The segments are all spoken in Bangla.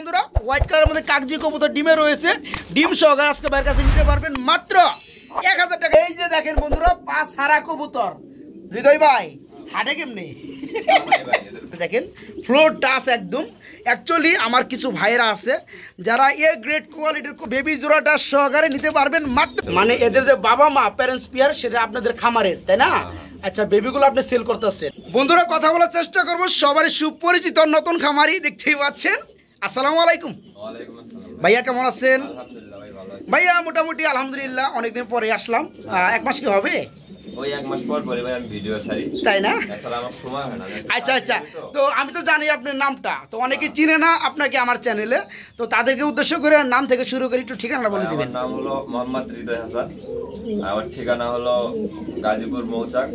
বন্ধুরা হোয়াইট কালারের মধ্যে কাগজি কবুতর ডিমে রয়েছে, ডিম সহকারে আজকে ভাইয়ের কাছে নিতে পারবেন মাত্র 1000 টাকা। এই যে দেখেন বন্ধুরা পাঁচ সারা কবুতর, হৃদয় ভাই হাটে কেমনে দেখেন ফ্লোর টাচ একদম। অ্যাকচুয়ালি আমার কিছু ভাইয়েরা আছে যারা এ গ্রেড কোয়ালিটির বেবি জোড়াটা সহকারে নিতে পারবেন মাত্র, মানে এদের যে বাবা মা প্যারেন্টস পেয়ার সেটা আপনাদের খামারের, তাই না? আচ্ছা বেবিগুলো আপনি সেল করতেছেন। বন্ধুরা কথা বলার চেষ্টা করব সবারই সুপরিচিত নতুন খামারি, দেখতেই পাচ্ছেন। আসসালামু আলাইকুম। ওয়ালাইকুম আসসালাম ভাইয়া কেমন আছেন? আলহামদুলিল্লাহ ভাই ভালো আছি ভাইয়া মোটামুটি আলহামদুলিল্লাহ, অনেকদিন পরে আসলাম। এক মাস কি হবে? ওই এক মাস পর পরে ভাই আমি ভিডিও ছাড়ি, তাই না? আসলে আমার সময় হয় না। আচ্ছা আচ্ছা, তো আমি তো জানি আপনার নামটা, তো অনেকে চিনে না আপনাকে আমার চ্যানেলে, তো তাদেরকে উদ্দেশ্য করে নাম থেকে শুরু করে একটু ঠিকানা বলে দিবেন। আমার নাম হলো মোহাম্মদ হৃদয় হাসান, আমার ঠিকানা হলো গাজীপুর মৌচাক,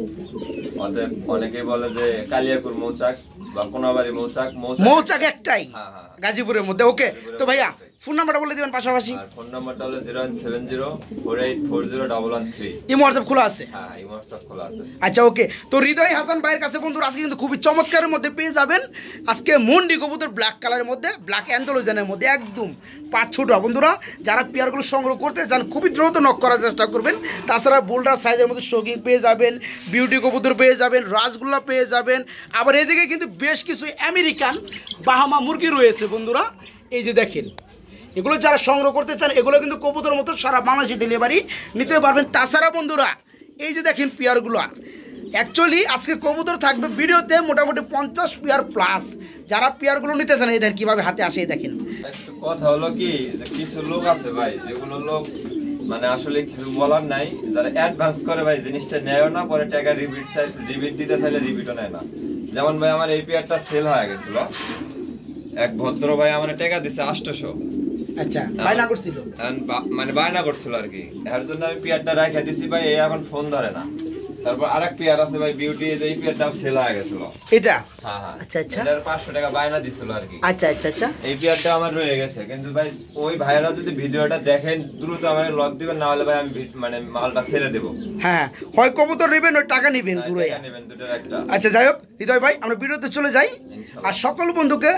অতএব অনেকেই বলে যে কালিয়াকুর মৌচাক বা কোনাবাড়ি মৌচাক। মৌচাক একটাই হ্যাঁ হ্যাঁ গাজীপুরের মধ্যে। ওকে, তো ভাইয়া ফোন নাম্বারটা বলে দিবেন পাশাপাশি। আর ফোন নাম্বারটা হলো 01704840113। ইমো হোয়াটসঅ্যাপ খোলা আছে? হ্যাঁ এই হোয়াটসঅ্যাপ খোলা আছে। আচ্ছা ওকে, তো হৃদয় হাসান ভাইয়ের কাছে বন্ধুরা আজকে কিন্তু খুবই চমৎকারের মধ্যে পেয়ে যাবেন আজকে মুন্ডি কবুতর ব্ল্যাক কালারের মধ্যে, ব্ল্যাক অ্যান্থোলজিনের মধ্যে একদম 5-6টা। বন্ধুরা যারা পেয়ারগুলো সংগ্রহ করতে চান খুবই দ্রুত নক করার চেষ্টা করবেন। তাছাড়া বোল্ডার সাইজের মধ্যে শৌকিং পেয়ে যাবেন, বিউটি কবুতর পেয়ে যাবেন, রাজগোল্লা পেয়ে যাবেন। আবার এদিকে কিন্তু বেশ কিছু আমেরিকান বাহামা মুরগি রয়েছে বন্ধুরা, এই যে দেখেন। এগুলো যারা সংগ্রহ করতে চান এগুলো কিন্তু কবুতর মতো সারা বাংলাদেশে ডেলিভারি নিতে পারবেন। তাছাড়া বন্ধুরা এই যে দেখেন পেয়ারগুলো, অ্যাকচুয়ালি আজকে কবুতর থাকবে ভিডিওতে মোটামুটি 50 পেয়ার প্লাস। যারা পেয়ারগুলো নিতে চান এই দেখেন কীভাবে হাতে আসে, দেখেন। একটা কথা হলো কি যে কিছু লোক আছে ভাই, যেগুলো লোক মানে আসলে কিছু বলার নাই, যারা অ্যাডভান্স করে ভাই জিনিসটা নেয়ও না, পরে টাকা রিপিট দিতে চাইলে রিপিটও নেয় না। যেমন ভাই আমার এই পেয়ারটা সেল হয়ে গেছিল, এক ভদ্র ভাই আমার টাকা দিছে 800। আচ্ছা বায়না করছিল, মানে বায়না করছিল আর কি, এর জন্য আমি পেয়ারটা রেখে দিছি ভাই, এই এখন ফোন ধরে না। তারপর আরেক পেয়ার আছে ভাই বিউটি, এই পেয়ারটাও সেল হয়ে গেছিল এটা। হ্যাঁ হ্যাঁ আচ্ছা আচ্ছা, এটার 500 টাকা বায়না দিছিল আর কি। আচ্ছা আচ্ছা আচ্ছা, এই পেয়ারটা আমার রয়ে গেছে। কিন্তু ভাই ওই ভাইরা যদি ভিডিওটা দেখেন দ্রুত আমাকে লক দিবেন, না হলে ভাই আমি মানে মালটা ছেড়ে দেব। হ্যাঁ, হয় কবুতর নেবেন ওই টাকা নেবেন পুরো নেবেন দুটোর একটা। আচ্ছা যাই হোক হৃদয় ভাই, আমরা ভিডিওতে চলে যাই। আর সকল বন্ধুকে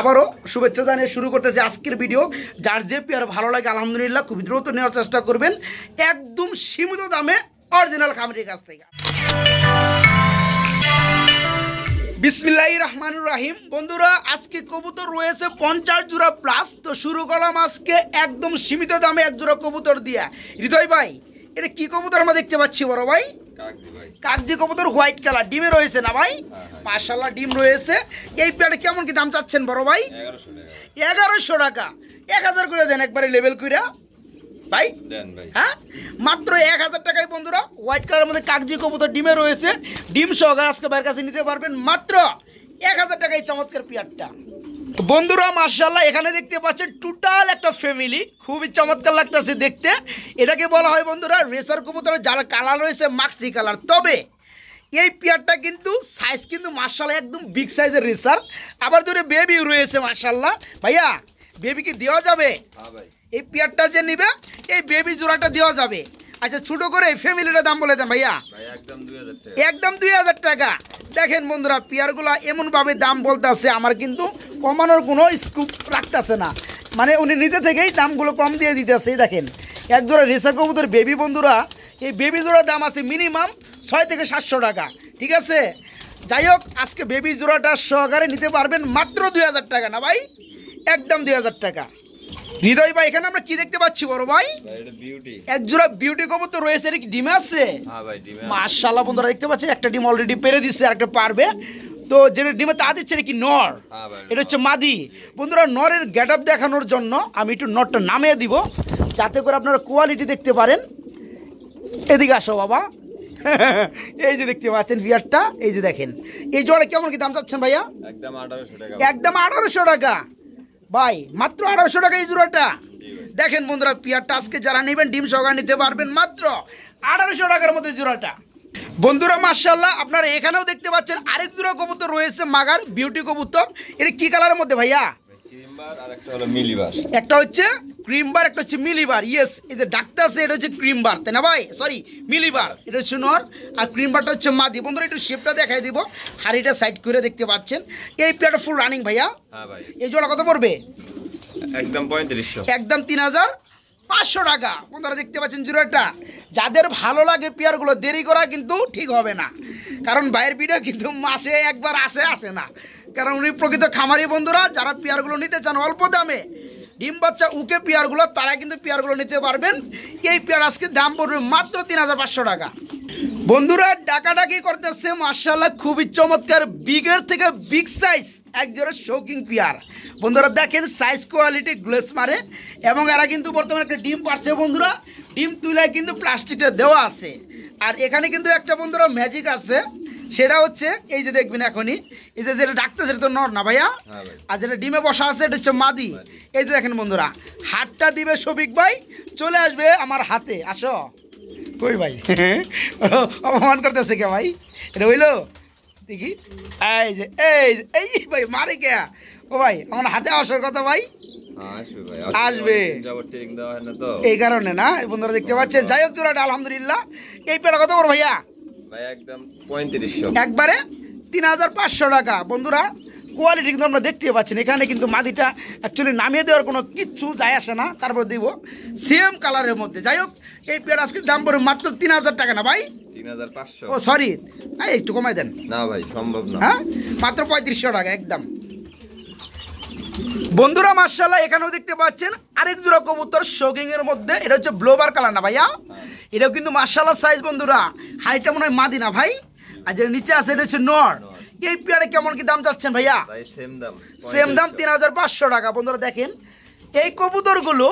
আবারও শুভেচ্ছা জানিয়ে শুরু করতেছি আজকের ভিডিও। যার যে পেয়ার ভালো লাগে আলহামদুলিল্লাহ খুব দ্রুত নেওয়ার চেষ্টা করবেন, একদম সীমিত দামে অরিজিনাল খামারির কাছ থেকে। বিসমিল্লাহির রহমানির রহিম। বন্ধুরা আজকে কবুতর রয়েছে 50 জোড়া প্লাস। তো শুরু করলাম আজকে একদম সীমিত দামে এক জোড়া কবুতর দিয়া। হৃদয় ভাই এটা কি কবুতর আমরা দেখতে পাচ্ছি বড় ভাই? কাগজি কবুতর হোয়াইট কালার, ডিমে রয়েছে না ভাই? মাশাআল্লাহ ডিম রয়েছে। এই পেয়ারটা কেমন কি দাম চাচ্ছেন বড় ভাই? 1100 টাকা। 1000 করে দেন একবারে লেভেল কইরা ভাই দেন ভাই। হ্যাঁ মাত্র 1000 টাকায় বন্ধুরা হোয়াইট কালারের মধ্যে কাগজি কবুতর ডিমে রয়েছে, ডিম সহকারে আজকে ভাইয়ের কাছে নিতে পারবেন মাত্র 1000 টাকায় চমৎকার পেয়ারটা। বন্ধুরা মাশাআল্লাহ এখানে দেখতে পাচ্ছেন টোটাল একটা ফ্যামিলি, খুবই চমৎকার লাগতেছে দেখতে। এটাকে বলা হয় বন্ধুরা রেসার কবুতরের যার কালার রয়েছে মাক্সি কালার। তবে এই পেয়ারটা কিন্তু সাইজ কিন্তু মাশাআল্লাহ একদম বিগ সাইজের রেসার। আবার ধরে বেবি রয়েছে মাশাআল্লাহ। ভাইয়া বেবি কি দেওয়া যাবে? হ্যাঁ ভাই, এই পেয়ারটা যে নিবে এই বেবি জোড়াটা দেওয়া যাবে। আচ্ছা ছোট করে ফ্যামিলিটার দাম বলে দেন ভাইয়া। একদম 2000 টাকা। একদম 2000 টাকা। দেখেন বন্ধুরা পেয়ারগুলো এমনভাবে দাম বলতেছে, আমার কিন্তু কমানোর কোনো স্কোপ রাখতেছে না, মানে উনি নিজে থেকেই দামগুলো কম দিয়ে দিতেছে। দেখেন এক জোড়া রেসার কবুতর বেবি বন্ধুরা, এই বেবি জোড়ার দাম আছে মিনিমাম 600 থেকে 700 টাকা। ঠিক আছে, যাই হোক আজকে বেবি জোড়াটা সহকারে নিতে পারবেন মাত্র 2000 টাকা না ভাই? একদম 2000 টাকা। হৃদয় ভাই এখানে আমরা কি দেখতে পাচ্ছি বড় ভাই? এক জোড়া বিউটি কবুতর রয়েছে, এটা কি ডিমে আছে? হ্যাঁ ভাই ডিমে। মাশাআল্লাহ বন্ধুরা দেখতে পাচ্ছেন একটা ডিম অলরেডি পেরে দিচ্ছে, আর একটা পারবে। তো যেটা ডিমে তা দিচ্ছে কি নর, এটা হচ্ছে মাদি। বন্ধুরা নরের গেট আপ দেখানোর জন্য আমি একটু নরটা নামিয়ে দিব যাতে করে আপনারা কোয়ালিটি দেখতে পারেন। এদিকে আসো বাবা। এই যে দেখতে পাচ্ছেন পেয়ারটা, এই যে দেখেন এই জোড়া কেমন কি দাম চাচ্ছেন ভাইয়া? একদম 1800 টাকা। একদম 1800 টাকা ভাই, মাত্র 1800 টাকা এই জোড়াটা। দেখেন বন্ধুরা পেয়ারটা আজকে যারা নেবেন ডিম সহকারে নিতে পারবেন মাত্র 1800 টাকার মধ্যে জোড়াটা। বন্ধুরা মাশাআল্লাহ আপনারা এখানেও দেখতে পাচ্ছেন আরেক জোড়া কবুতর রয়েছে মাগার বিউটি কবুতর। এটা কি কালারের মধ্যে ভাইয়া? একটা হচ্ছে ক্রিমবার, একটা হচ্ছে মিলিবার। ইয়েস, এই যে ডাক্তার আছে এটা হচ্ছে ক্রিমবার, তাই না ভাই? সরি মিলিবার, এটা হচ্ছে নর আর ক্রিমবারটা হচ্ছে মাদি। বন্ধুরা একটু শেপটা দেখাই দিব, হাড়িটা সাইড করে দেখতে পাচ্ছেন। এই পেয়ারটা ফুল রানিং ভাইয়া। হ্যাঁ ভাই। এই জোড়া কত পড়বে? একদম 3500, একদম 3500 টাকা। বন্ধুরা দেখতে পাচ্ছেন জোড়াটা। যাদের ভালো লাগে পেয়ারগুলো, দেরি করা কিন্তু ঠিক হবে না, কারণ ভাইয়ের ভিডিও কিন্তু মাসে একবার আসে না, কারণ উনি প্রকৃত খামারি। বন্ধুরা যারা পেয়ারগুলো নিতে চান অল্প দামে ডিম বাচ্চা উকে পেয়ারগুলো, তারা কিন্তু পেয়ারগুলো নিতে পারবেন। এই পেয়ার আজকে দাম পড়বে মাত্র 3500 টাকা। বন্ধুরা ডাকাডাকি করতেছে মাশাআল্লাহ, খুবই চমৎকার বিগের থেকে বিগ সাইজ এক জোড়া শৌকিং পেয়ার। বন্ধুরা দেখেন সাইজ কোয়ালিটি গ্লেস মারে, এবং এরা কিন্তু বর্তমানে একটা ডিম পারছে। বন্ধুরা ডিম তুলায় কিন্তু প্লাস্টিকটা দেওয়া আছে। আর এখানে কিন্তু একটা বন্ধুরা ম্যাজিক আছে, সেটা হচ্ছে এই যে দেখবেন এখনই, এই যে যেটা ডাকতে সেটা তো নর না ভাইয়া, আর যেটা ডিমে বসা আছে এটা হচ্ছে মাদি। এই যে দেখেন বন্ধুরা, হাতটা দিবে শফিক ভাই, চলে আসবে আমার হাতে। আসো কই ভাই, অপমান করতেছে কে ভাই, এটা হইলো দেখি। এই যে এই ভাই মারে কে, ও ভাই আমার হাতে আসার কথা ভাই, আসবে এই কারণে না। বন্ধুরা দেখতে পাচ্ছেন, যাই হোক জোড়াটা আলহামদুলিল্লাহ। এই পেটা কত বড় ভাইয়া? একদম 3500, একবারে 3500 টাকা। বন্ধুরা কোয়ালিটি কিন্তু আমরা দেখতে পাচ্ছেন, এখানে কিন্তু মাদিটা অ্যাকচুয়ালি নামিয়ে দেওয়ার কোনো কিচ্ছু যায় আসে না, তারপর দিব সেম কালারের মধ্যে। যাই হোক এই পেয়ার আজকে দাম পড়বে মাত্র 3000 টাকা না ভাই, 3500। ও সরি, একটু কমাই দেন না ভাই সম্ভব না, হ্যাঁ মাত্র 3500 টাকা একদম। বন্ধুরা মাশাআল্লাহ এখানেও দেখতে পাচ্ছেন আরেক জোড়া কবুতর শৌকিং এর মধ্যে, এটা হচ্ছে ব্লোবার কালার না ভাইয়া, এটাও কিন্তু মাশাআল্লাহ সাইজ। বন্ধুরা হাইটটা মনে হয় মাদি না ভাই, আর যেটা নিচে আছে এটা হচ্ছে নর। এই পেয়ারে কেমন কি দাম চাচ্ছেন ভাইয়া? সেম দাম 3500 টাকা। বন্ধুরা দেখেন এই কবুতরগুলো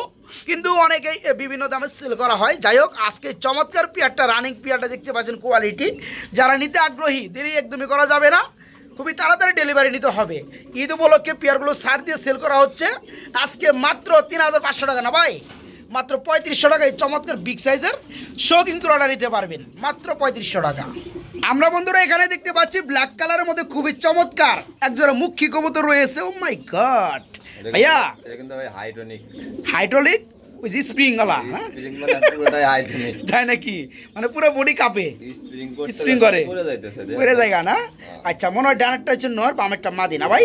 কিন্তু অনেকেই বিভিন্ন দামে সেল করা হয়। যাই হোক আজকে চমৎকার পেয়ারটা, রানিং পেয়ারটা দেখতে পাচ্ছেন কোয়ালিটি। যারা নিতে আগ্রহী দেরি একদমই করা যাবে না, খুবই তাড়াতাড়ি ডেলিভারি নিতে হবে। ঈদ উপলক্ষে পেয়ারগুলো ছাড় দিয়ে সেল করা হচ্ছে আজকে মাত্র 3500 টাকা না ভাই, মাত্র 3500 টাকায় চমৎকার বিগ সাইজের শৌকিং জোড়াটা নিতে পারবেন মাত্র 3500 টাকা। আমরা বন্ধুরা এখানে দেখতে পাচ্ছি ব্ল্যাক কালারের মধ্যে খুবই চমৎকার একজোড়া মুখী কবুতর রয়েছে। ও মাই গড ভাইয়া, এটা কিন্তু ভাই হাইড্রোনিক, হাইড্রোলিক ওই যে স্প্রিং গালা, স্প্রিং মানে পুরোটাই হাইড্রোনিক, তাই নাকি? মানে পুরো বডি কাপে স্প্রিং করে পুরো জায়গা না। আচ্ছা মনে হয় ডানেরটা হচ্ছে নর, বামেরটা মাদি না ভাই?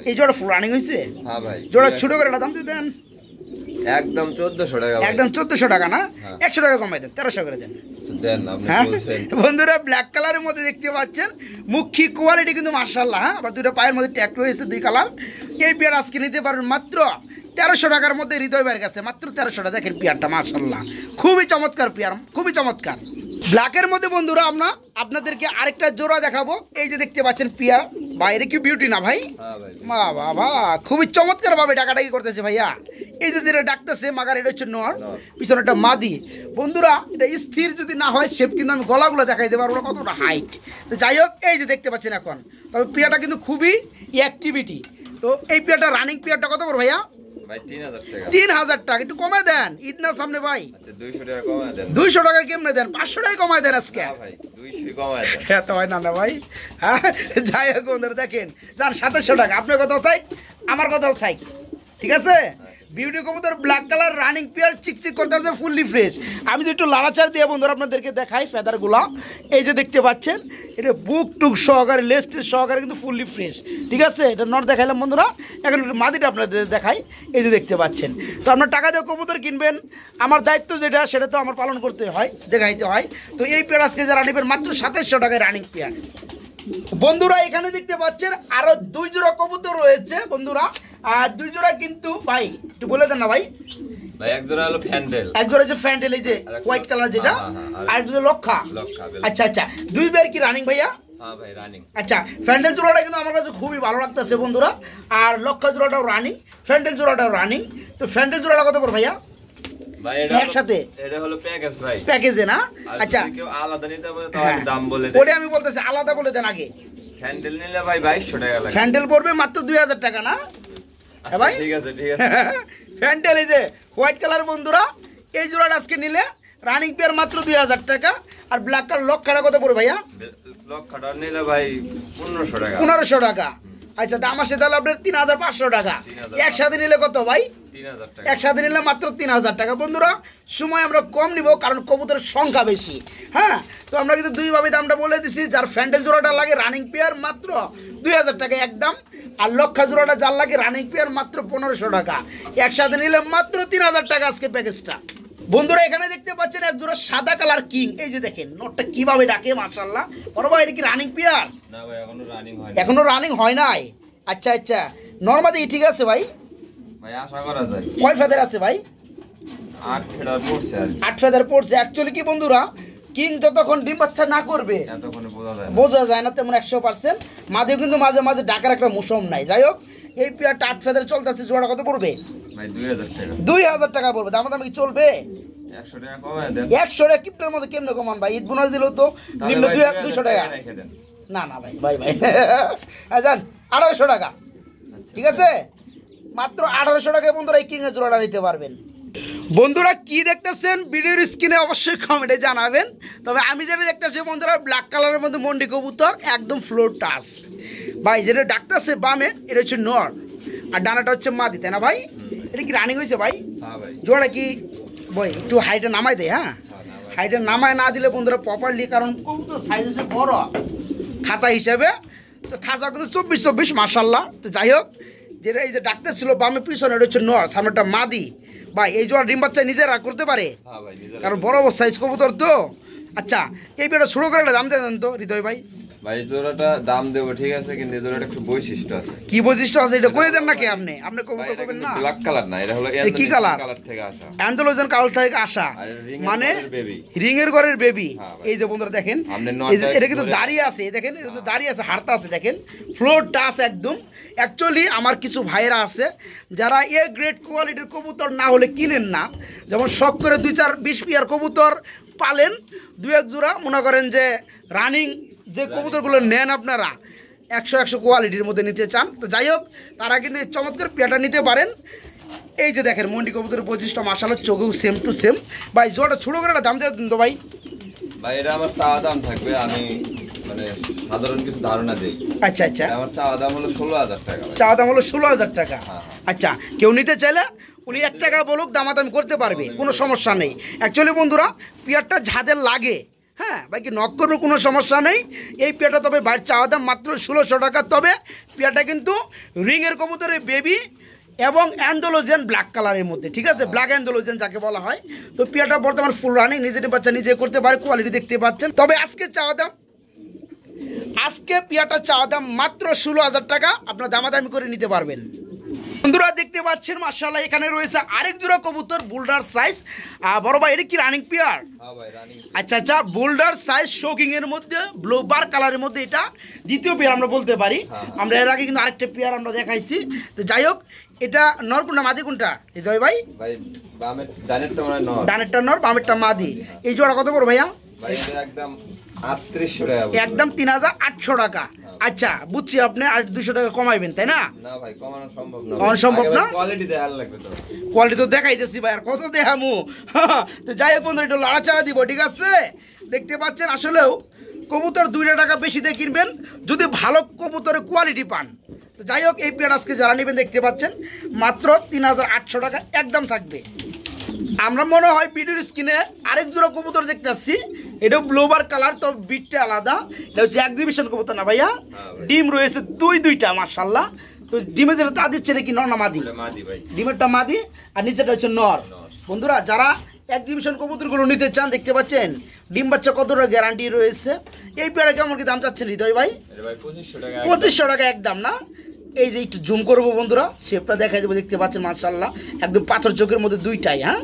এই জোড়া ফুল রানিং হয়েছে? হ্যাঁ ভাই। জোড়া ছোট করে দাম দিয়ে দেন একদম 1400 টাকা, একদম 1400 টাকা না, 100 টাকা কমাই দেন, 1300 করে দেন। বন্ধুরা ব্ল্যাক কালারের মধ্যে দেখতে পাচ্ছেন মুখী কোয়ালিটি কিন্তু মাশাআল্লাহ, আবার দুটো পায়ের মধ্যে ট্যাগ রয়েছে দুই কালার। এই পেয়ার আজকে নিতে পারবেন মাত্র 1300 টাকার মধ্যে হৃদয় ভাইয়ের কাছে, মাত্র 1300 টাকা। দেখেন পেয়ারটা মাশাআল্লাহ খুবই চমৎকার পেয়ার, খুবই চমৎকার ব্ল্যাকের মধ্যে। বন্ধুরা আমরা আপনাদেরকে আরেকটা জোড়া দেখাবো। এই যে দেখতে পাচ্ছেন পেয়ার, বাইরে কি বিউটি না ভাই? মা বাবা খুবই চমৎকার ভাবে ডাকাডাকি করতেছে ভাইয়া। এই যে যেটা ডাকতেছে মাগার, এটা হচ্ছে নর, পিছনে একটা মাদি। বন্ধুরা এটা স্থির যদি না হয় শেপ কিন্তু আমি গলাগুলো দেখাই দেবো আর ওরা কতটা হাইট। তো যাই হোক এই যে দেখতে পাচ্ছেন এখন, তবে পেয়ারটা কিন্তু খুবই অ্যাক্টিভিটি। তো এই পেয়ারটা রানিং পেয়ারটা কত বড় ভাইয়া? 3000 টাকা। একটু কমায় দেন, ঈদ না সামনে ভাই। 200 টাকা কেমনে দেন? 500 টাকা কমায় দেন আজকে। এত হয় না না ভাই। যাই হোক বন্ধুরা দেখেন, যান 2700 টাকা। আপনার কথাও থাক, আমার কথাও থাক, ঠিক আছে? বিউটি কবুতর ব্ল্যাক কালার রানিং পেয়ার, চিকচিক করতে আছে, ফুললি ফ্রেশ। আমি যদি একটু লাড়াচাড় দিয়ে বন্ধুরা আপনাদেরকে দেখাই ফেদারগুলা, এই যে দেখতে পাচ্ছেন এটা বুক টুক সহকারে লেস্টের সহকারে কিন্তু ফুললি ফ্রেশ, ঠিক আছে? এটা নট দেখাইলাম বন্ধুরা, এখন একটু মাদিটা আপনাদের দেখাই। এই যে দেখতে পাচ্ছেন, তো আপনার টাকা দিয়ে কবুতর কিনবেন, আমার দায়িত্ব যেটা সেটা তো আমার পালন করতে হয়, দেখাইতে হয়। তো এই পেয়ার আজকে যারা নেবেন মাত্র 2700 টাকায় রানিং পেয়ার। বন্ধুরা এখানে দেখতে পাচ্ছেন আরো 2 জোড়া কবুতর রয়েছে বন্ধুরা, আর 2 জোড়া কিন্তু ভাই একটু বলে দেন না ভাই। ভাই এক জোড়া হলো ফ্যান্ডেল, এক জোড়া যে ফ্যান্ডেল, এই যে হোয়াইট কালার যেটা, আর একটা লক্ষা। আচ্ছা আচ্ছা, 2 পেয়ার কি রানিং ভাইয়া? হ্যাঁ ভাই রানিং। আচ্ছা ফ্যান্ডেল জোড়াটা কিন্তু আমার কাছে খুবই ভালো লাগতেছে বন্ধুরা, আর লক্ষা জোড়াটাও রানিং, ফ্যান্ডেল জোড়াটাও রানিং। তো ফ্যান্ডেল জোড়াটা কত পড়বে ভাইয়া একসাথে? এটা হলো প্যাকেজ ভাই, প্যাকেজে না? আচ্ছা কেউ আলাদা নিতে পারে তাহলে দাম বলে দেন, ওটা আমি বলতেছি আলাদা বলে দেন আগে। ফ্যান্ডেল নিলে ভাই 2200 টাকা লাগে, ফ্যান্ডেল পড়বে মাত্র 2000 টাকা না ভাই? ঠিক আছে ঠিক আছে। ফ্যান্ডেল এই যে হোয়াইট কালার বন্ধুরা, এই জোড়াটা আজকে নিলে রানিং পেয়ার মাত্র 2000 টাকা। আর ব্ল্যাক কালার লক্ষাটা কত পড়বে ভাইয়া? লক্ষাটা নিলে ভাই 1500 টাকা। 1500 টাকা। আচ্ছা দাম আসে তাহলে আপনার 3500 টাকা। একসাথে নিলে কত ভাই? 3000 টাকা। একসাথে নিলে মাত্র 3000 টাকা। বন্ধুরা সময় আমরা কম নিব কারণ কবুতরের সংখ্যা বেশি। হ্যাঁ, তো আমরা কিন্তু দুইভাবে দামটা বলে দিছি। যার ফ্যান্ডেল জোড়াটা লাগে রানিং পেয়ার মাত্র 2000 টাকা একদম, আর লক্ষা জোড়াটা যার লাগে রানিং পেয়ার মাত্র 1500 টাকা। একসাথে নিলে মাত্র 3000 টাকা আজকে প্যাকেজটা। বন্ধুরা এখানে দেখতে পাচ্ছেন এক জোড়া সাদা কালার কিং। এই যে দেখেন নটটা কিভাবে ডাকে, মাশাআল্লাহ। বড় ভাই এটা কি রানিং পেয়ার? না ভাই এখনো রানিং হয় না। এখনো রানিং হয় নাই। আচ্ছা আচ্ছা, নরমালি ঠিক আছে ভাই? ভাই আশা করা যায়। কয় ফেদার আছে ভাই? 8 ফেদার পড়ছে আর 8 ফেদার পড়ছে। অ্যাকচুয়ালি কি বন্ধুরা, কিং যতক্ষণ ডিম বাচ্চা না করবে এতক্ষণে বোঝা যায় না তেমন 100%। মাঝে কিন্তু মাঝে মাঝে ডাকার একটা মৌসুম নাই। যাই হোক, এই পেয়ারটা 8 ফেদার চলতেছে। জোড়া কত পড়বে ভাই? 2000 টাকা। 2000 টাকা পড়বে। দাম কি চলবে? 100 টাকা কমায় দেন। 100 টাকা কিপটার মধ্যে কেমনে কমান ভাই? ঈদ বোনাস দিলেও তো নিম্ন 200 টাকা। রেখে দেন। না না ভাই ভাই ভাই যান 1800 টাকা। ঠিক আছে, মাত্র 1800 টাকায় বন্ধুরা এই কিং এর জোড়াটা নিতে পারবেন। বন্ধুরা কি দেখতেছেন ভিডিওর স্ক্রিনে অবশ্যই কমেন্টে জানাবেন। তবে আমি যেটা দেখতেছি বন্ধুরা, ব্ল্যাক কালারের মধ্যে মন্ডি কবুতর, একদম ফ্লোর টাচ ভাই। যেটা ডাকতেছে বামে এটা হচ্ছে নর, আর ডানাটা হচ্ছে মাদি, তাই না ভাই? এটা কি রানিং হয়েছে ভাই? হ্যাঁ ভাই। জোড়া কি ভাই একটু হাইটে নামাই দেয়? হ্যাঁ, হাইটে নামায় না দিলে বন্ধুরা প্রপারলি, কারণ কবুতর সাইজ হচ্ছে বড় খাঁচা হিসাবে, তো খাঁচা কিন্তু 24 মাশাআল্লাহ। তো যাই হোক, যেটা এই যে ডাক্তার ছিল বামে পিছনে এটা হচ্ছে নর, সামনেটা মাদি। ভাই এই জোড়া ডিম বাচ্চা নিজেরা করতে পারে, কারণ বড় বড় সাইজ কবুতর তো। আচ্ছা, এই পেটা শুরু করে দাম দেন তো হৃদয় ভাই। ভাই জোড়াটা দাম দেবো ঠিক আছে, কিন্তু এই জোড়াটা একটু বৈশিষ্ট্য আছে। কি বৈশিষ্ট্য আছে এটা কই দেন নাকি আপনি? আপনি কবুতর করবেন না? ব্ল্যাক কালার না, এটা হলো কি কালার? কালার থেকে আসা, অ্যান্ডালোজেন কালার থেকে আসা, মানে রিং এর ঘরের বেবি। এই যে বন্ধুরা দেখেন, এটা কিন্তু দাঁড়িয়ে আছে, দেখেন এটা কিন্তু দাঁড়িয়ে আছে, হাঁটতে আছে, দেখেন ফ্লোর টাচ একদম। অ্যাকচুয়ালি আমার কিছু ভাইয়েরা আছে যারা এ গ্রেড কোয়ালিটির কবুতর না হলে কিনেন না, যেমন শখ করে 2-4-20 পেয়ার কবুতর পালেন, 2-1 জোড়া মনে করেন যে রানিং যে কবুতরগুলো নেন আপনারা 100 কোয়ালিটির মধ্যে নিতে চান। তো যাই হোক, তারা কিন্তু এই চমৎকার পেয়ারটা নিতে পারেন। এই যে দেখেন মন্ডি কবুতরের বৈশিষ্ট্য মাশাআল্লাহ, চোখেও সেম টু সেম। ভাই জোড়াটা ছোটো করে একটা দাম দিয়ে দিন তো ভাই। ভাই এটা আমার চা দাম থাকবে, আমি মানে সাধারণ কিছু ধারণা দিই। আচ্ছা আচ্ছা, আমার চা দাম হলো 16000 টাকা। চা দাম হলো 16000 টাকা। হ্যাঁ। আচ্ছা, কেউ নিতে চাইলে উনি 1 টাকা বলুক, দামাদামি করতে পারবে, কোনো সমস্যা নেই। অ্যাকচুয়ালি বন্ধুরা পেয়ারটা যাদের লাগে, হ্যাঁ ভাই, কি নক করবে কোনো সমস্যা নেই। এই পেয়ারটা তবে বাইরের চাওয়া দাম মাত্র 1600 টাকা। তবে পেয়ারটা কিন্তু রিংয়ের কবুতরের বেবি এবং অ্যান্ডোলোজেন ব্ল্যাক কালারের মধ্যে, ঠিক আছে, ব্ল্যাক অ্যান্ডোলোজেন যাকে বলা হয়। তো পেয়ারটা বর্তমান ফুল রানিং, নিজের বাচ্চা নিজে করতে পারে, কোয়ালিটি দেখতে পাচ্ছেন। তবে আজকে পেয়ারটা চাওয়া দাম মাত্র 16000 টাকা। আপনার দামাদামি করে নিতে পারবেন। বন্ধুরা দেখতে পাচ্ছেন মাশাআল্লাহ, এখানে রয়েছে আরেক জোড়া কবুতর বোল্ডার সাইজ। বড় ভাই এটা কি রানিং পেয়ার? হ্যাঁ ভাই রানিং। আচ্ছা আচ্ছা, বোল্ডার সাইজ শোকিং এর মধ্যে ব্লোবার কালারের মধ্যে এটা দ্বিতীয় পেয়ার আমরা বলতে পারি। আমরা এর আগে কিন্তু আরেকটা পেয়ার আমরা দেখাইছি। তো যাই হোক, এটা নর কোনটা মাদি কোনটা হৃদয় ভাই? ভাই বামের ডানেরটা মানে নর, ডানেরটা নর, বামেরটা মাদি। এই জোড়া কত পড়বে ভাইয়া? ভাই এটা একদম 3800 টাকা, একদম 3800 টাকা। আচ্ছা বুঝছি, আপনি আর 200 টাকা কমাইবেন তাই না? না ভাই কমানো সম্ভব না, কমানো সম্ভব না। কোয়ালিটি দেখার লাগবে তো, কোয়ালিটি তো দেখাইতেছি ভাই, আর কত দেখামু। তো যাই হোক বন্ধু, একটু লাড়াচাড়া দিব, ঠিক আছে? দেখতে পাচ্ছেন আসলেও কবুতর 2 টাকা বেশি দিয়ে কিনবেন যদি ভালো কবুতরের কোয়ালিটি পান। তো যাই হোক, এই পেয়ার আজকে যারা নেবেন দেখতে পাচ্ছেন মাত্র 3800 টাকা একদম থাকবে। আমরা মনে হয় ভিডিওর স্ক্রিনে আরেক জোড়া কবুতর দেখতে আসছি, এটা ব্লোবার কালার, তো বিটটা আলাদা। এটা হচ্ছে এক্সিবিশন কবুতর না ভাইয়া? ডিম রয়েছে দুইটা মাশাআল্লাহ। তো ডিমে যেটা তা দিচ্ছে নাকি নর না মাদি? মাদি ভাই, ডিমেরটা মাদি আর নিচেটা হচ্ছে নর। বন্ধুরা যারা এক্সিবিশন কবুতরগুলো নিতে চান, দেখতে পাচ্ছেন ডিম বাচ্চা কতটা গ্যারান্টি রয়েছে। এই পেয়ারে কেমন কি দাম চাচ্ছেন হৃদয় ভাই? 2500 টাকা একদম না? এই যে একটু জুম করবো বন্ধুরা, শেপটা দেখাই দেবো, দেখতে পাচ্ছেন মাশাআল্লাহ একদম পাথর চোখের মধ্যে দুইটাই। হ্যাঁ,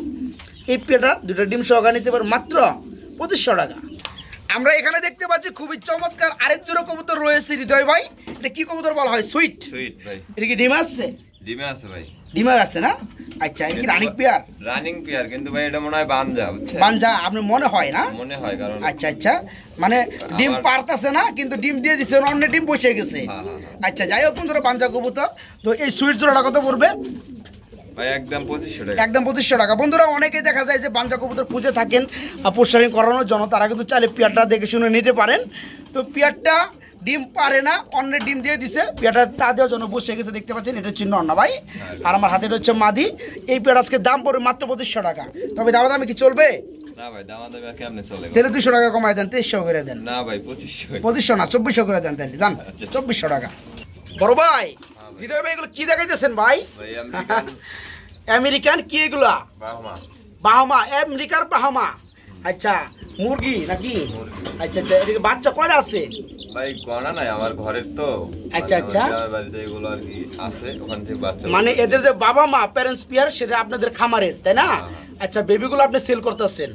এই পেয়ারটা 2টা ডিম সহকারে নিতে পারেন মাত্র 2500 টাকা। আমরা এখানে দেখতে পাচ্ছি খুবই চমৎকার আরেক জোড়া কবুতর রয়েছে হৃদয় ভাই। এটা কি কবুতর বলা হয়? সুইট ভাই। এটা কি ডিম আসছে? ডিমে আছে ভাই, ডিমার আছে না? আচ্ছা, এটা কি রানিং পেয়ার? রানিং পেয়ার, কিন্তু ভাই এটা মনে হয় বানজা, বুঝছেন? বানজা আপনি মনে হয় না? মনে হয়, কারণ আচ্ছা আচ্ছা, মানে ডিম পারতাছে না কিন্তু ডিম দিয়ে দিচ্ছে, অন্য ডিম বসে গেছে। আচ্ছা যাই হোক বন্ধুরা, বানজা কবুতর। তো এই সুইট জোড়াটা কত পড়বে ভাই? একদম 2500 টাকা। একদম 2500 টাকা। বন্ধুরা অনেকেই দেখা যায় যে বানজা কবুতর খুঁজে থাকেন পোস্টারিং করানোর জন্য, তারা কিন্তু চাইলে পেয়ারটা দেখে শুনে নিতে পারেন। তো পেয়ারটা ডিম পারে না, অন্যের ডিম দিয়ে দিছে। পেয়ারটা তা দেওয়ার জন্য বসে গেছে, দেখতে পাচ্ছেন। এটা হচ্ছে নর না ভাই, আর আমার হাতে হচ্ছে মাদি। এই পেয়ার আজকে দাম পড়বে মাত্র 2500 টাকা। তবে দাম দামে কি চলবে? না ভাই, দামাদামি কেমনে চলে? তাহলে 200 টাকা কমায় দেন, 2300 করে দেন। না ভাই, 2500 না 2400 করে দেন তাহলে। জান 2400 টাকা। বড় ভাই হৃদয় ভাই এগুলো কি দেখাইতেছেন ভাই? ভাই আমেরিকান আমেরিকান কি এগুলা? বাহামা, আমেরিকার বাহামা। আচ্ছা মুরগি নাকি? আচ্ছা আচ্ছা, এদিকে বাচ্চা কয়টা আছে ভাই? গণা নাই আমার ঘরের তো। আচ্ছা আচ্ছা, আমার বাড়িতে এগুলো আর কি আছে, ওখান থেকে বাচ্চা। মানে এদের যে বাবা মা প্যারেন্টস পেয়ার, সেটা আপনাদের খামারের, তাই না? আচ্ছা, বেবিগুলো আপনি সেল করতেছেন।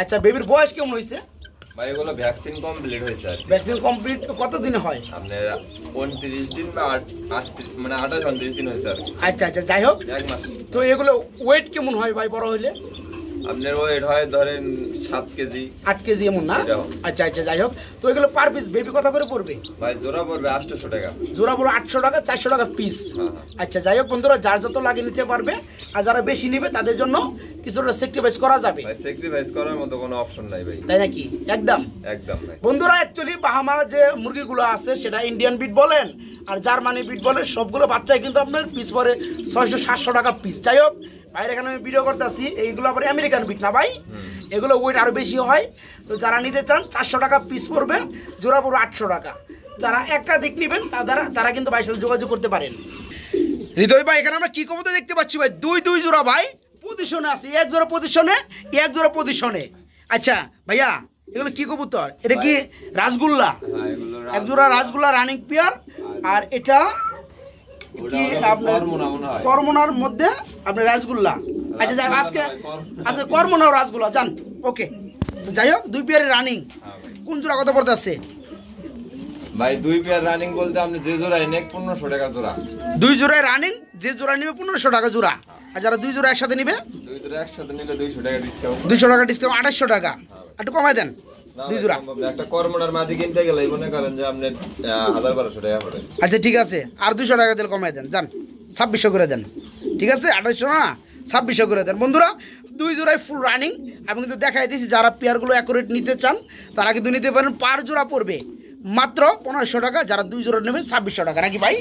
আচ্ছা, বেবির বয়স কেমন হয়েছে ভাই? এগুলো ভ্যাকসিন কমপ্লিট হয়েছে। ভ্যাকসিন কমপ্লিট কত দিনে হয়? আপনার 29 দিন বা 28 মানে 28-29 দিন হয়েছে আর কি। আচ্ছা আচ্ছা, যাই হোক। 1 মাস। তো এগুলো ওয়েট কেমন হয় ভাই বড় হইলে? আপনার ওয়েট হয় ধরেন 7 কেজি 8 কেজি এমন না? আচ্ছা আচ্ছা, যাই হোক। তো এগুলো পার পিস বেবি কত করে পড়বে ভাই? জোড়া পড়বে 800 টাকা। জোড়া পড়বে 800 টাকা, 400 টাকা পিস। আচ্ছা, যাই হোক বন্ধুরা, যার যত লাগে নিতে পারবে, আর যারা বেশি নেবে তাদের জন্য কিছুটা স্যাক্রিফাইস করা যাবে। ভাই স্যাক্রিফাইস করার মতো কোনো অপশন নাই ভাই। তাই নাকি? একদম একদম ভাই। বন্ধুরা, অ্যাকচুয়ালি বাহামা যে মুরগিগুলো আছে, সেটা ইন্ডিয়ান বিট বলেন আর জার্মানি বিট বলেন, সবগুলো বাচ্চাই কিন্তু আপনার পিস পরে 600-700 টাকা পিস। যাই হোক, বাইরে এখানে আমি ভিডিও করতেছি, এইগুলো আবার আমেরিকান বিট না ভাই, এগুলো ওয়েট আরো বেশি হয়। তো যারা নিতে চান 400 টাকা পিস পড়বে, জোড়া পড়বে 800 টাকা। যারা একটা দিক নেবেন তারা কিন্তু ভাইয়ের সাথে যোগাযোগ করতে পারেন। হৃদয় ভাই, এখানে আমরা কি কবুতর দেখতে পাচ্ছি ভাই? দুই জোড়া ভাই পজিশনে আছে, এক জোড়া পজিশনে, এক জোড়া পজিশনে। আচ্ছা ভাইয়া, এগুলো কি কবুতর? এটা কি রাসগোল্লা? এক জোড়া রাসগোল্লা রানিং পেয়ার, আর এটা কি আপনার করমোনার মধ্যে আপনার রাসগোল্লা। আচ্ছা, যাই আজকে করমোনা রাসগোল্লা জান। ওকে, যাই হোক, 2 পেয়ারের রানিং। কোন জোড়া কত পড়তে আছে ভাই? 2 পেয়ার রানিং বলতে আপনি যে জোড়া নেন 1500 টাকা জোড়া। 2 জোড়ায় রানিং, যে জোড়া নেবে 1500 টাকা জোড়া। আর যারা 2 জোড়া একসাথে নেবে, 2 জোড়া একসাথে নিলে 200 টাকা ডিসকাউন্ট। 200 টাকা ডিসকাউন্ট, 2800 টাকা। একটু কমায় দেন। 2 জোড়া একটা করমোনার মাদি কিনতে গেলে মনে করেন যে আপনি 1000-1200 টাকা পড়ে। আচ্ছা ঠিক আছে, আর 200 টাকা দিলে কমায় দেন, যান 2600 করে দেন। ঠিক আছে, 2800 না 2600 করে দেন। বন্ধুরা, 2 জোড়ায় ফুল রানিং। আমি কিন্তু দেখাই দিয়েছি, যারা পেয়ারগুলো অ্যাকুরেট নিতে চান তারা কিন্তু নিতে পারেন। পার জোড়া পড়বে মাত্র 1500 টাকা, যারা 2 জোড়া নেবেন 2600 টাকা। নাকি ভাই?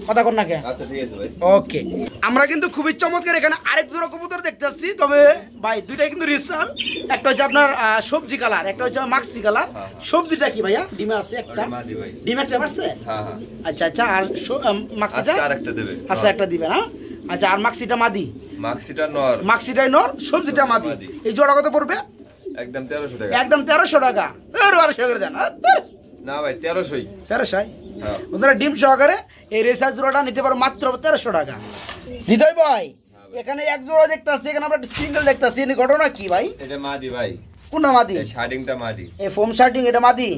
কথা কর না কে? আচ্ছা ঠিক আছে ভাই। ওকে, আমরা কিন্তু খুবই চমৎকার এখানে আরেক জোড়া কবুতর দেখতে আসছি। তবে ভাই দুইটাই কিন্তু রিসার। একটা হচ্ছে আপনার সবজি কালার, একটা হচ্ছে মাক্সি কালার। সবজিটা কি ভাইয়া? ডিমে আছে একটা, ডিমে একটা পারছে। আচ্ছা আচ্ছা, আর মাক্সিটা আরেকটা দেবে? আচ্ছা, একটা দিবে না? আচ্ছা, আর মাক্সিটা মাদি? মাক্সিটা নর। মাক্সিটাই নর, সবজিটা মাদি। এই জোড়া কত পড়বে? একদম 1300 টাকা। একদম 1300 টাকা। 1200 করে দেন। না ভাই, 1300ই। 1300? বন্ধুরা, ডিম সহকারে এই রেসার জোড়াটা নিতে পারো মাত্র 1300 টাকা। হৃদয় ভাই, এখানে এক জোড়া দেখতে আসছি, এখানে আমরা সিঙ্গেল দেখতে আসছি। এর ঘটনা কি ভাই? এটা মাদি ভাই। কোনটা মাদি? শার্টিংটা মাদি। এই ফোম শার্টিং, এটা মাদি?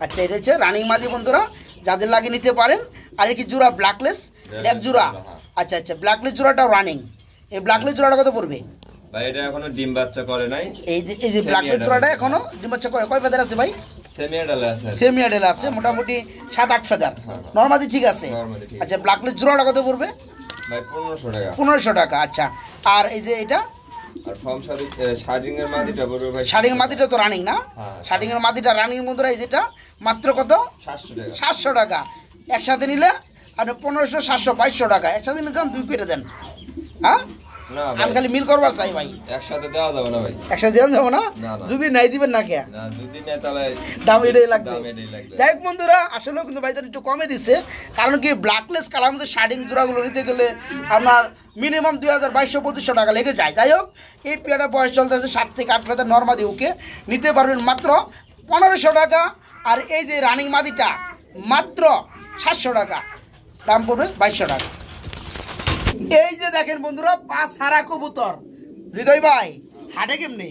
আচ্ছা, এটা হচ্ছে রানিং মাদি বন্ধুরা, যাদের লাগে নিতে পারেন। আর কি জোড়া ব্ল্যাকলেস, এক জোড়া। আচ্ছা আচ্ছা, ব্ল্যাকলেস জোড়াটাও রানিং। এই ব্ল্যাকলেস জোড়াটা কত পড়বে ভাই? এটা এখনো ডিম বাচ্চা করে নাই। এই যে ব্ল্যাকলেস জোড়াটা এখনো ডিম বাচ্চা করে। কয় ফেদার আছে ভাই? সেমি অ্যাডাল আছে, মোটামুটি 7-8 ফেদার। নরমাদি ঠিক আছে। আচ্ছা, ব্ল্যাকলেস জোড়াটা কত পড়বে ভাই? 1500 টাকা। 1500 টাকা। আচ্ছা, আর এই যে এটা আর ফর্ম শার্টিং এর মাদিটা পড়বে ভাই? শার্টিং এর মাদিটা তো রানিং না? শার্টিং এর মাদিটা রানিং বন্ধুরা। এই যেটা মাত্র কত? 700 টাকা। 700 টাকা। একসাথে নিলে আপনি 1500, 700, 2200 টাকা। একসাথে নিলে যান 2 করে দেন। হ্যাঁ, আমি খালি মিল করবার চাই ভাই। একসাথে দেওয়া যাবে না ভাই? একসাথে দেওয়া যাবে না? যদি নাই দিবেন না কে? না, যদি নেয় তাহলে দাম এটাই লাগবে। লাগবে। যাই হোক বন্ধুরা, আসলেও কিন্তু ভাইজান একটু কমে দিচ্ছে। কারণ কি, ব্ল্যাকলেস কালার মধ্যে শার্টিং জোড়াগুলো নিতে গেলে আপনার মিনিমাম 2200-2500 টাকা লেগে যায়। যাই হোক, এই পেয়ারটা বয়স চলতেছে 7 থেকে 8 ফেদার। নরমাদি ওকে নিতে পারবেন মাত্র 1500 টাকা। আর এই যে রানিং মাদিটা মাত্র 700 টাকা, দাম পড়বে 2200 টাকা। এই যে দেখেন বন্ধুরা, 5 সারা কবুতর। হৃদয় ভাই, হাটে কেমনি?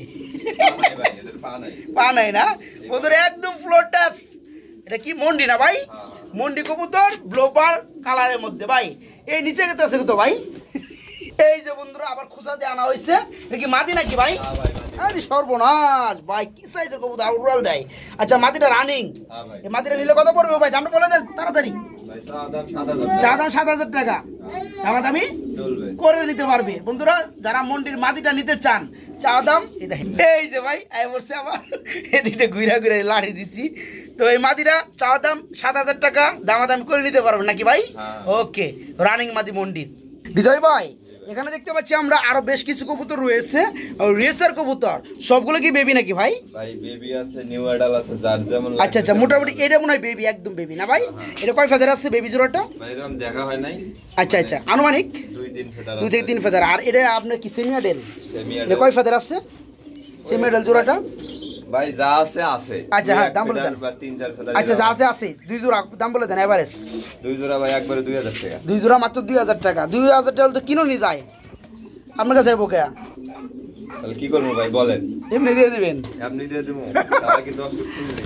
পা নাই না বন্ধুরা, একদম ফ্লোর টাচ। এটা কি মন্ডি না ভাই? মন্ডি কবুতর, ব্লোবার কালারের মধ্যে ভাই। এই নিচে গেতে আছে তো ভাই। এই যে বন্ধুরা, আবার খোঁজা দিয়ে আনা হয়েছে। এটা কি মাদি নাকি ভাই? আরে সর্বনাশ ভাই, কি সাইজের কবুতর, উড়াল দেয়। আচ্ছা, মাদিটা রানিং। এই মাদিটা নিলে কত পড়বে ভাই? দামটা বলে দেন তাড়াতাড়ি। চা দাম 7000 টাকা। দামি করে নিতে পারবে বন্ধুরা, যারা মন্ডির মাদিটা নিতে চান। চা দাম এই যে ভাই, বসছে আবার এদিকে ঘুরা ঘুরে লাড়ি দিচ্ছি। তো এই মাদিরা চাওয়া দাম 7,000 টাকা, দামাদামি করে নিতে পারবেন নাকি ভাই? ওকে, রানিং মাদি মন্ডির। হৃদয় ভাই এখানে দেখতে পাচ্ছি আমরা আরো বেশ কিছু কবুতর রয়েছে, রেসার কবুতর, সবগুলো কি বেবি নাকি ভাই? ভাই বেবি আছে, নিউ অ্যাডাল আছে, যার যেমন। আচ্ছা আচ্ছা, মোটামুটি এটা মনে হয় বেবি, একদম বেবি না ভাই? এটা কয় ফেদার আছে বেবি জোড়াটা? ভাই এরকম দেখা হয় নাই। আচ্ছা আচ্ছা, আনুমানিক 2 থেকে 3 ফেদার। আর এটা আপনার কি সেমি অ্যাডাল? এটা কয় ফেদার আছে সেমি অ্যাডাল জোড়াটা? ভাই যা আছে আছে। আচ্ছা হ্যাঁ, দাম বলে দেন। 3-4 ফেদার। আচ্ছা যা আছে আছে, 2 জোড়া দাম বলে দেন এভারেজ। 2 জোড়া ভাই একবারে 2000 টাকা। 2 জোড়া মাত্র 2000 টাকা। 2000 টাকা তো কিনো নি যায় আপনার কাছে বোকা। তাহলে কি করবো ভাই বলেন? এমনি দিয়ে দিবেন? আপনি দিয়ে দেবো, তাহলে কি 10 ফুট কিনবে?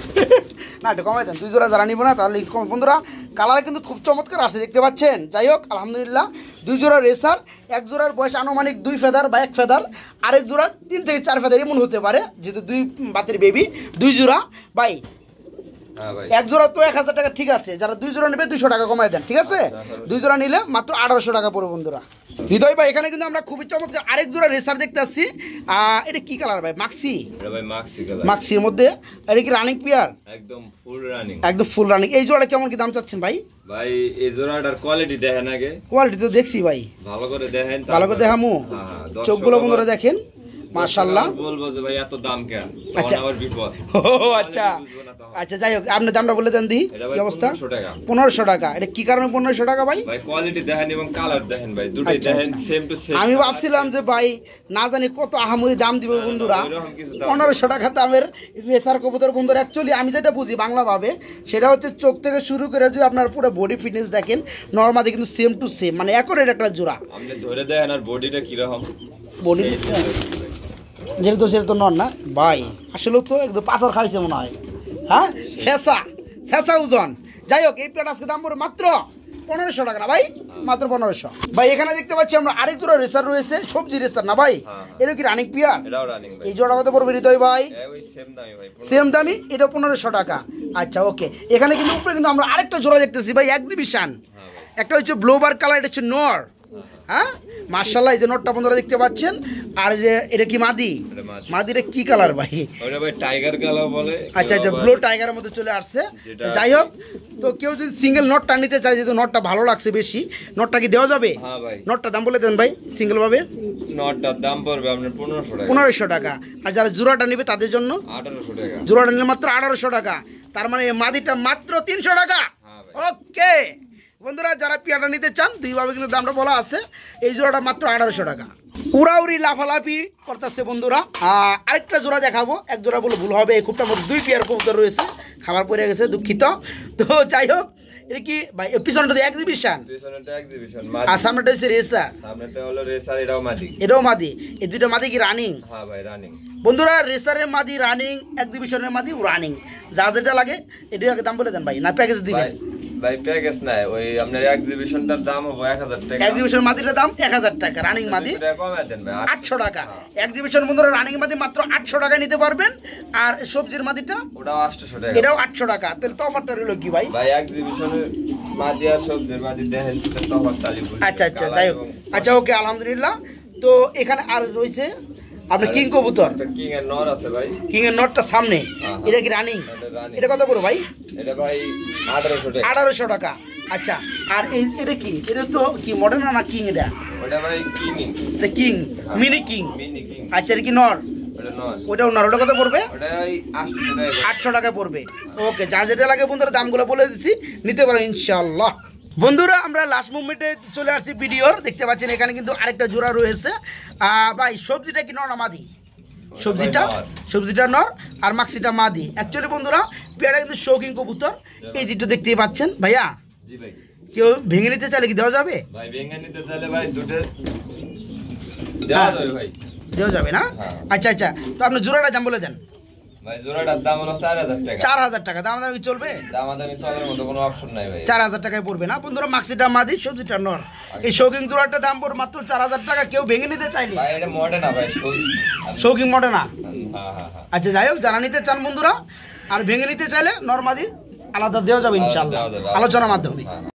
না একটু কমাই দেন, 2 জোড়া যারা নিব না তাহলে কম। বন্ধুরা কালার কিন্তু খুব চমৎকার আসে, দেখতে পাচ্ছেন। যাই হোক আলহামদুলিল্লাহ, 2 জোড়া রেসার, এক জোড়ার বয়স আনুমানিক 2 ফেদার বা 1 ফেদার, আরেক জোড়া 3 থেকে 4 ফেদার এমন হতে পারে, যেহেতু 2 বাতের বেবি। 2 জোড়া ভাই, এক জোড়া তো 1000 টাকা, ঠিক আছে। যারা 2 জোড়া নেবে 200 টাকা কমাই দেন, ঠিক আছে? 2 জোড়া নিলে মাত্র 1800 টাকা পড়বে বন্ধুরা। হৃদয় ভাই এখানে কিন্তু আমরা খুবই চমৎকার আরেক জোড়া রেসার দেখতে আসছি। এটা কি কালার ভাই? মাক্সি? এটা ভাই মাক্সি কালার। মাক্সির মধ্যে এটা কি রানিং পেয়ার? একদম ফুল রানিং। একদম ফুল রানিং। এই জোড়া কেমন কি দাম চাচ্ছেন ভাই? ভাই এই জোড়াটার কোয়ালিটি দেখেন আগে। কোয়ালিটি তো দেখছি ভাই, ভালো করে দেখেন। ভালো করে দেখামু। চোখগুলো বন্ধুরা দেখেন, মাশাআল্লাহ। বলবো যে ভাই এত দাম কেন? আচ্ছা আমার বিপদ। ও আচ্ছা আচ্ছা, যাই হোক আপনি দামটা বলে দেন দি, কি অবস্থা? 1500 টাকা। এটা কি কারণে 1500 টাকা ভাই? ভাই কোয়ালিটি দেখেন এবং কালার দেখেন ভাই, দুটোই দেখেন সেম টু সেম। আমি ভাবছিলাম যে ভাই না জানি কত আহামরি দাম দিবে বন্ধুরা। 1500 টাকা দামের রেসার কবুতর বন্ধুরা। অ্যাকচুয়ালি আমি যেটা বুঝি বাংলা ভাবে, সেটা হচ্ছে চোখ থেকে শুরু করে যদি আপনার পুরো বডি ফিটনেস দেখেন, নরমালি কিন্তু সেম টু সেম, মানে একরের একটা জোড়া। আপনি ধরে দেখেন আর বডিটা কি রকম। বডি যেহেতু সেটা তো নর না ভাই, আসলে তো একদম পাথর খাইছে মনে হয়। হ্যাঁ, শেষা ওজন। যাই হোক এই পেট আজকে দাম পড়ে মাত্র 1500 টাকা না ভাই? মাত্র 1500। ভাই এখানে দেখতে পাচ্ছি আমরা আরেক জোড়া রেসার রয়েছে, সবজি রেসার না ভাই? এটা কি রানিং পিয়ার? এটাও রানিং ভাই। এই জোড়া কত পড়বে হৃদয় ভাই? ওই সেম দামই ভাই। সেম দামি, এটা 1500 টাকা। আচ্ছা ওকে, এখানে কিন্তু উপরে কিন্তু আমরা আরেকটা জোড়া দেখতেছি ভাই, এক্সিবিশন। একটা হচ্ছে ব্লোবার কালার, এটা হচ্ছে নর। হ্যাঁ মাশাআল্লাহ, এই যে নটটা বন্ধুরা দেখতে পাচ্ছেন। আর যে এটা কি মাদি? মাদিটা কি কালার ভাই? ওটা ভাই টাইগার কালার বলে। আচ্ছা আচ্ছা, ব্লু টাইগারের মধ্যে চলে আসছে। যাই হোক, তো কেউ যদি সিঙ্গেল নটটা নিতে চায়, যেহেতু নটটা ভালো লাগছে বেশি, নটটা কি দেওয়া যাবে? হ্যাঁ ভাই। নটটা দাম বলে দেন ভাই সিঙ্গেল ভাবে। নটটার দাম পড়বে আপনার 1500 টাকা। 1500 টাকা। আর যারা জোড়াটা নেবে তাদের জন্য 1800 টাকা। জোড়াটা নিলে মাত্র 1800 টাকা। তার মানে মাদিটা মাত্র 300 টাকা। ওকে বন্ধুরা, যারা পিয়াটা নিতে চান দুইভাবে কিন্তু দামটা বলা আছে। এই জোড়াটা মাত্র 1800 টাকা। উড়াউড়ি লাফালাফি করতেছে বন্ধুরা। আরেকটা জোড়া দেখাবো, এক জোড়া বলে ভুল হবে, এই খুবটার মধ্যে 2 পেয়ার কবুতর রয়েছে, খাবার পড়ে গেছে, দুঃখিত। তো যাই হোক, এটা কি ভাই পিছনটা দিয়ে এক্সিবিশন? পিছনটা এক্সিবিশন, আর সামনেটা হচ্ছে রেসার। সামনেটা হলো রেসার, এটাও মাদি। এটাও মাদি। এই দুটো মাদি কি রানিং? হ্যাঁ ভাই রানিং। বন্ধুরা রেসারের মাদি রানিং, এক্সিবিশনের মাদি রানিং। যা যেটা লাগে এটার দাম বলে দেন ভাই, না প্যাকেজ দিবেন? ভাই প্যাকেজ নাই, ওই আপনার এক্সিবিশনটার দাম হবে 1000 টাকা। এক্সিবিশন মাদিটার দাম 1000 টাকা, রানিং মাদি কমায় দেন ভাই 800 টাকা। এক্সিবিশন বন্ধুরা রানিং মাদি মাত্র 800 টাকায় নিতে পারবেন। আর সবজির মাদিটা ওটাও 800 টাকা, এটাও 800 টাকা। তাহলে তফাৎটা রইল কি ভাই? ভাই এক্সিবিশনের মাদি আর সবজির মাদি দেখেন তফাৎ তালি বলি। আচ্ছা আচ্ছা, যাই হোক। আচ্ছা ওকে আলহামদুলিল্লাহ। তো এখানে আর রয়েছে আপনার কিং কবুতর। কিং এর নর আছে ভাই। কিং এর নরটা সামনে, এটা কি রানিং? এটা কত করে ভাই? এটা ভাই 1800 টাকা। 1800 টাকা। আচ্ছা, আর এই এটা কি? এটা তো কি মডার্ন না কিং? এটা ওটা ভাই কিং। এটা king, mini king. Mini king. আচ্ছা, এটা কি নর? ওটা নর। ওটাও নর। ওটা কত পড়বে? ওটা ওই 800 টাকা। 800 টাকা পড়বে। ওকে, যা যেটা লাগে বন্ধুরা দামগুলো বলে দিচ্ছি, নিতে পারো ইনশাআল্লাহ। বন্ধুরা আমরা লাস্ট মুভমেন্টে চলে আসছি ভিডিওর। দেখতে পাচ্ছেন এখানে কিন্তু আরেকটা জোড়া রয়েছে। ভাই সবজিটা কি নর না মাদি? সবজিটা নর আর মাক্সিটা মাদি। অ্যাকচুয়ালি বন্ধুরা পেয়ারা কিন্তু শৌখিন কবুতর। এই যেটা দেখতেই পাচ্ছেন ভাইয়া। জি ভাই। কেউ ভেঙে নিতে চাইলে কি দেওয়া যাবে? ভাই ভেঙে নিতে চাইলে ভাই দুটো দেওয়া যাবে ভাই। দেওয়া যাবে না? আচ্ছা আচ্ছা, তো আপনি জোড়াটা দাম বলে দেন ভাই। জোড়াটার দাম হলো 4000 টাকা। 4000 টাকা। দামাদামি চলবে? দামাদামি চলার মতো কোনো অপশন নাই ভাই। 4000 টাকায় পড়বে না বন্ধুরা। মাক্সিটা মাদি, সবজিটা নর। এই শৌখিন জোড়াটার দাম পড়বে মাত্র 4000 টাকা। কেউ ভেঙে নিতে চাইলে ভাই এটা মডে না ভাই, শৌখিন মডে না। হ্যাঁ। আচ্ছা যাই হোক, যারা নিতে চান বন্ধুরা আর ভেঙে নিতে চাইলে নর মাদি আলাদা দেওয়া যাবে ইনশাআল্লাহ, আলোচনার মাধ্যমে।